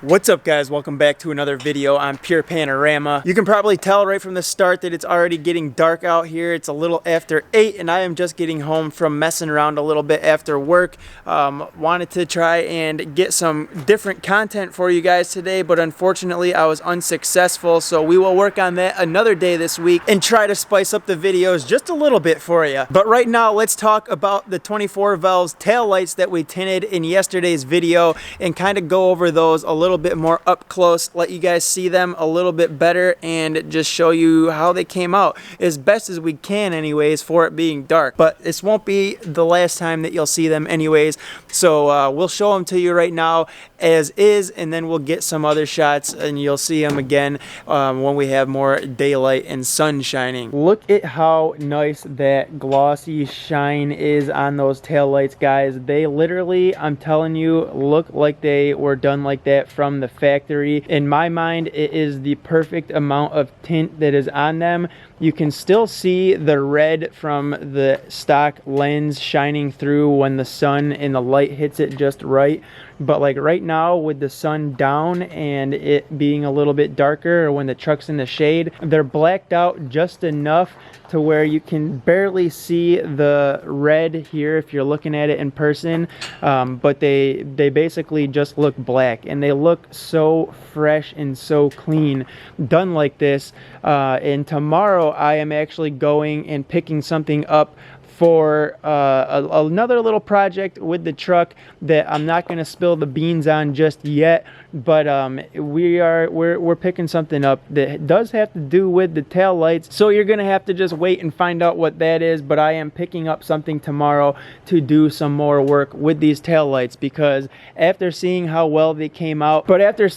What's up, guys? Welcome back to another video on Pure Panorama. You can probably tell right from the start that it's already getting dark out here. It's a little after 8 and I am just getting home from messing around a little bit after work. Wanted to try and get some different content for you guys today, but unfortunately I was unsuccessful, so we will work on that another day this week and try to spice up the videos just a little bit for you. But right now, let's talk about the 24 Valve's tail lights that we tinted in yesterday's video and kind of go over those a little bit more up close, let you guys see them a little bit better and just show you how they came out as best as we can anyways for it being dark. But this won't be the last time that you'll see them anyways, so we'll show them to you right now as is, and then we'll get some other shots and you'll see them again when we have more daylight and sun shining. Look at how nice that glossy shine is on those tail lights, guys. They literally, I'm telling you, look like they were done like that from the factory. In my mind, it is the perfect amount of tint that is on them. You can still see the red from the stock lens shining through when the sun and the light hits it just right. But like right now with the sun down and it being a little bit darker, or when the truck's in the shade, they're blacked out just enough to where you can barely see the red here if you're looking at it in person, but they basically just look black, and they look so fresh and so clean done like this. And tomorrow I am actually going and picking something up for another little project with the truck that I'm not going to spill the beans on just yet, but we're picking something up that does have to do with the tail lights, so you're going to have to just wait and find out what that is. But I am picking up something tomorrow to do some more work with these tail lights, because after seeing how well they came out, after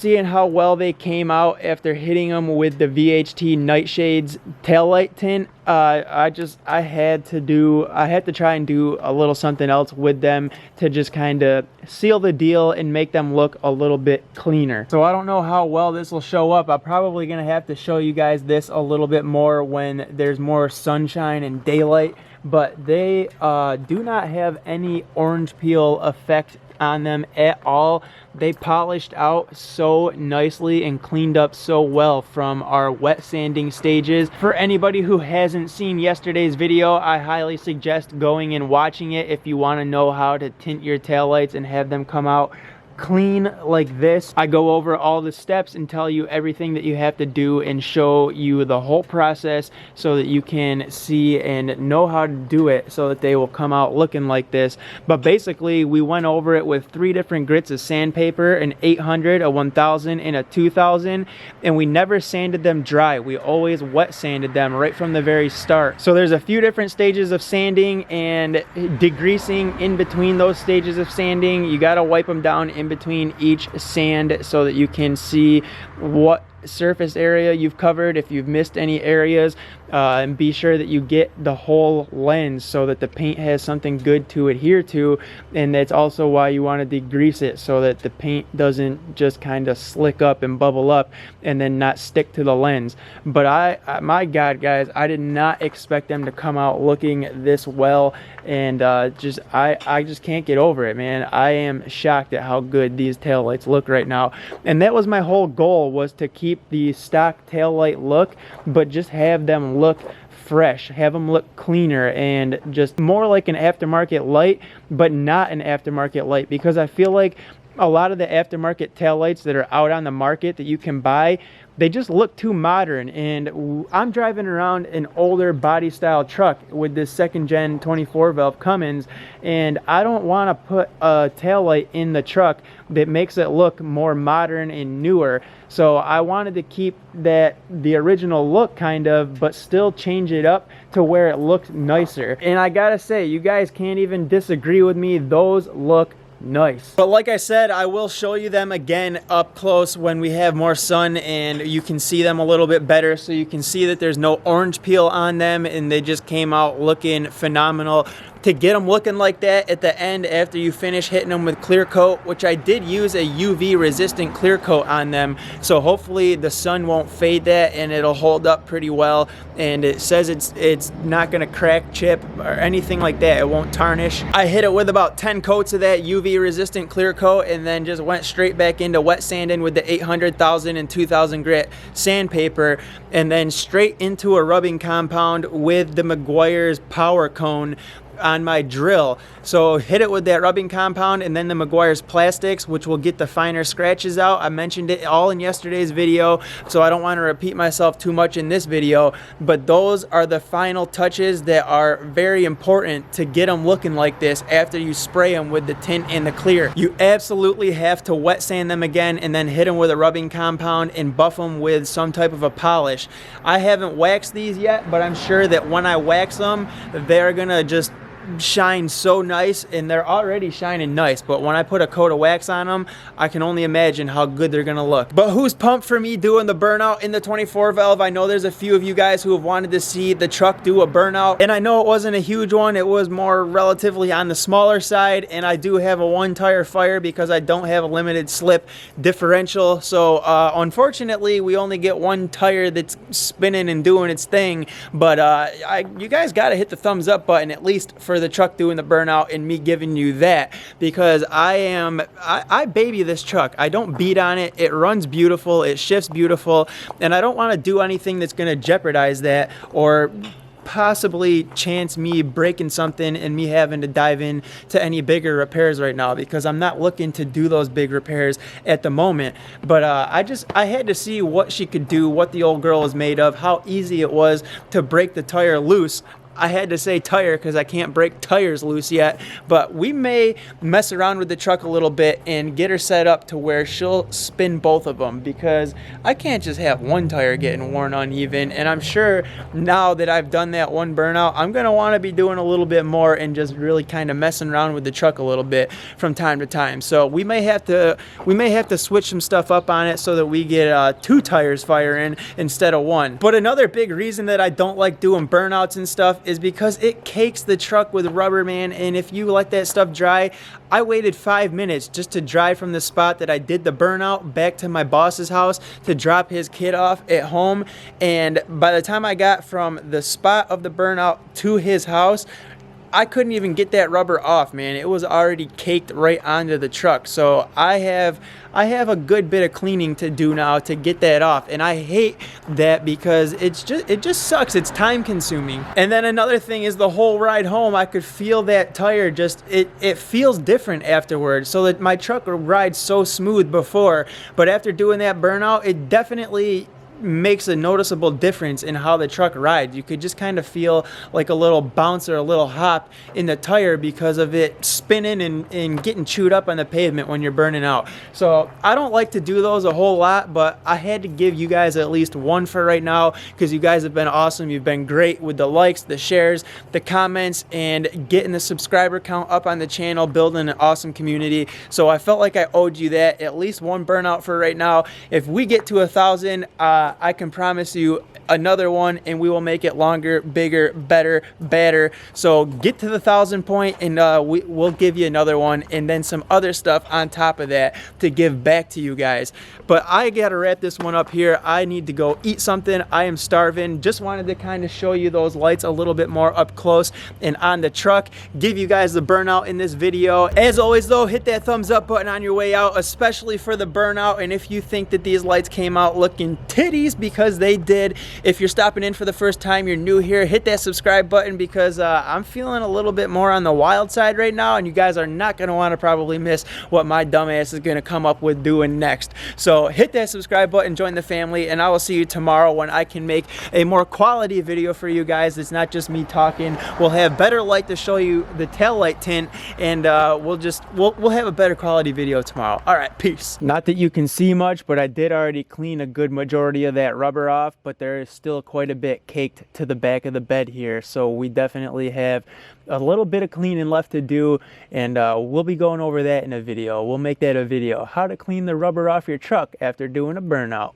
hitting them with the VHT Nightshades tail light tint, I had to try and do a little something else with them to just kind of seal the deal and make them look a little bit cleaner. So I don't know how well this will show up. I'm probably gonna have to show you guys this a little bit more when there's more sunshine and daylight, but they do not have any orange peel effect on them at all. They polished out so nicely and cleaned up so well from our wet sanding stages. For anybody who hasn't seen yesterday's video, I highly suggest going and watching it if you want to know how to tint your taillights and have them come out clean like this. I go over all the steps and tell you everything that you have to do and show you the whole process so that you can see and know how to do it so that they will come out looking like this. But basically we went over it with 3 different grits of sandpaper, an 800, a 1000, and a 2000, and we never sanded them dry. We always wet sanded them right from the very start. So there's a few different stages of sanding and degreasing in between those stages of sanding. You got to wipe them down in between each sand so that you can see what surface area you've covered, if you've missed any areas, and be sure that you get the whole lens so that the paint has something good to adhere to. And that's also why you want to degrease it, so that the paint doesn't just kind of slick up and bubble up and then not stick to the lens. But my God, guys, I did not expect them to come out looking this well, and I just can't get over it, man. I am shocked at how good these taillights look right now, and that was my whole goal, was to keep the stock taillight look, but just have them look fresh, have them look cleaner, and just more like an aftermarket light, but not an aftermarket light, because I feel like a lot of the aftermarket taillights that are out on the market that you can buy, they just look too modern. And I'm driving around an older body style truck with this 2nd gen 24 Valve Cummins, and I don't want to put a taillight in the truck that makes it look more modern and newer. So I wanted to keep the original look kind of, but still change it up to where it looks nicer. And I gotta say, you guys can't even disagree with me, those look nice. But like I said, I will show you them again up close when we have more sun and you can see them a little bit better, so you can see that there's no orange peel on them and they just came out looking phenomenal. to get them looking like that at the end after you finish hitting them with clear coat, which I did use a UV resistant clear coat on them, so hopefully the sun won't fade that and it'll hold up pretty well. And it says it's not gonna crack, chip, or anything like that. It won't tarnish. I hit it with about 10 coats of that UV resistant clear coat and then just went straight back into wet sanding with the 800, 1000, and 2000 grit sandpaper, and then straight into a rubbing compound with the Meguiar's power cone on my drill. So hit it with that rubbing compound and then the Meguiar's plastics, which will get the finer scratches out. I mentioned it all in yesterday's video, so I don't want to repeat myself too much in this video, but those are the final touches that are very important to get them looking like this after you spray them with the tint and the clear. You absolutely have to wet sand them again and then hit them with a rubbing compound and buff them with some type of a polish. I haven't waxed these yet, but I'm sure that when I wax them, they're gonna just shine so nice, and they're already shining nice, but when I put a coat of wax on them, I can only imagine how good they're gonna look. But who's pumped for me doing the burnout in the 24 valve? I know there's a few of you guys who have wanted to see the truck do a burnout, and I know it wasn't a huge one. It was more relatively on the smaller side, and I do have a one tire fire because I don't have a limited slip differential. So unfortunately we only get one tire that's spinning and doing its thing. But you guys got to hit the thumbs up button at least for the truck doing the burnout and me giving you that, because I baby this truck. I don't beat on it. It runs beautiful, it shifts beautiful, and I don't want to do anything that's going to jeopardize that or possibly chance me breaking something and me having to dive in to any bigger repairs right now, because I'm not looking to do those big repairs at the moment. But I had to see what she could do, what the old girl is made of, how easy it was to break the tire loose. I had to say tire because I can't break tires loose yet, but we may mess around with the truck a little bit and get her set up to where she'll spin both of them, because I can't just have one tire getting worn uneven. And I'm sure now that I've done that one burnout, I'm going to want to be doing a little bit more and just really kind of messing around with the truck a little bit from time to time. So we may have to switch some stuff up on it so that we get 2 tires firing instead of 1. But another big reason that I don't like doing burnouts and stuff is because it cakes the truck with rubber, man. And if you let that stuff dry, I waited 5 minutes just to drive from the spot that I did the burnout back to my boss's house to drop his kid off at home. And by the time I got from the spot of the burnout to his house, I couldn't even get that rubber off, man. It was already caked right onto the truck. So I have a good bit of cleaning to do now to get that off, and I hate that because it just sucks. It's time consuming. And then another thing is the whole ride home, I could feel that tire just it feels different afterwards. So that my truck rides so smooth before, but after doing that burnout, it definitely makes a noticeable difference in how the truck rides. You could just kind of feel like a little bounce or a little hop in the tire because of it spinning and getting chewed up on the pavement when you're burning out. So I don't like to do those a whole lot, but I had to give you guys at least one for right now because you guys have been awesome. You've been great with the likes, the shares, the comments, and getting the subscriber count up on the channel, building an awesome community. So I felt like I owed you that, at least one burnout for right now. If we get to 1,000, I can promise you another one, and we will make it longer, bigger, better, badder. So get to the 1,000 point, and we'll give you another one, and then some other stuff on top of that to give back to you guys. But I gotta wrap this one up here. I need to go eat something. I am starving. Just wanted to kind of show you those lights a little bit more up close and on the truck, give you guys the burnout in this video. As always though, hit that thumbs up button on your way out, especially for the burnout. And if you think that these lights came out looking titties, because they did. If you're stopping in for the first time, you're new here, hit that subscribe button, because I'm feeling a little bit more on the wild side right now, and you guys are not going to want to probably miss what my dumbass is going to come up with doing next. So hit that subscribe button, join the family, and I will see you tomorrow when I can make a more quality video for you guys. It's not just me talking. We'll have better light to show you the tail light tint, and we'll have a better quality video tomorrow. All right, peace. Not that you can see much, but I did already clean a good majority of that rubber off, but there is still quite a bit caked to the back of the bed here, so we definitely have a little bit of cleaning left to do, and we'll be going over that in a video. We'll make that a video, how to clean the rubber off your truck after doing a burnout.